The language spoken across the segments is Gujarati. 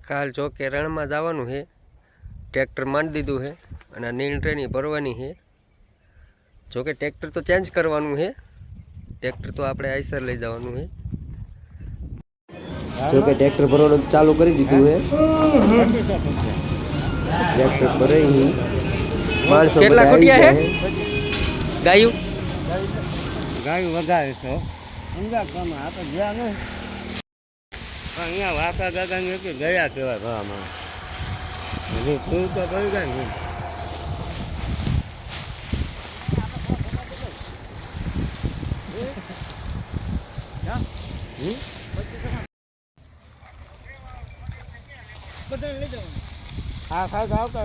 કાલ ચોકે રણમાં જવાનું છે, ટ્રેક્ટર માંડી દીધું છે અને નીલ ટ્રેની ભરવાની છે। જોકે ટ્રેક્ટર તો ચેન્જ કરવાનું છે, ટ્રેક્ટર તો આપણે આઈસર લઈ જવાનું છે। જોકે ટ્રેક્ટર ભરવાનું ચાલુ કરી દીધું છે, ટ્રેક્ટર ભરે માણસો કેટલા ખોટિયા છે? ગાયું ગાયું વધારે છે સમજા કામ આ તો ગયા ને અહીંયા વાતા દાદા ને કે ગયા કહેવાય ભરામાં હજી ફૂલ તો કરી ગયા ને હા સાહેબ આવતા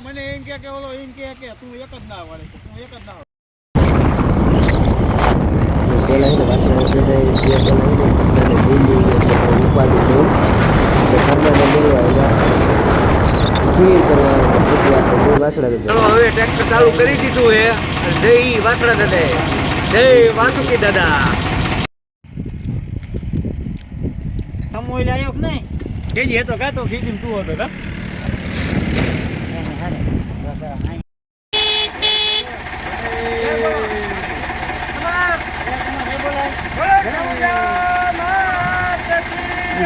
મને એમ કે ઓલો એમ કે તું એક જ ના વાળે તું એક જ ના પેલા એને વાછડા જે પેલા એને ઘરનાને દીલી ઉપાધિ નહીં ઘરનાને મેળવા ખીર કરવા પછી આપણે કોઈ વાછડા દાદા હવે ટ્રેક્ટર ચાલુ કરી દીધું છે। જય વાછડા દાદા, જય વાસુકી દાદા। સમોય લાયો કે નહીં કેજી હતો કાતો ફીટીમ તું હતો કા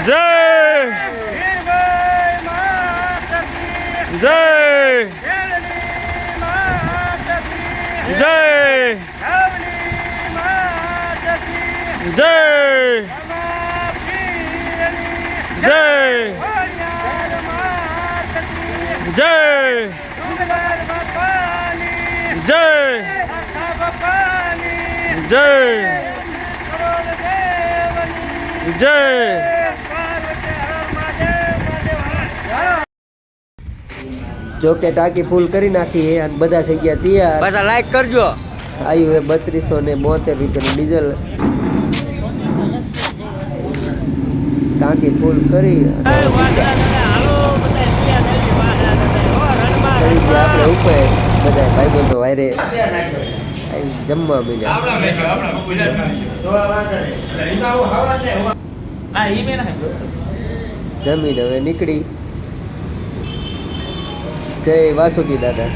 જય જય જય જય જય જય જય જય જય જોકે ટાંકી ફૂલ કરી નાખી છે અને બધા થઈ ગયા તૈયાર। પાછા લાઈક કરજો। આવ્યું હે 3272 રૂપિયાનું ડીઝલ। ટાંકી ફૂલ કરી આપણે ઉપર બધા ભાઈબંધો વાયરે જમવા મળ્યા। જમીન હવે નીકળી। જય વાસુકી દાદા।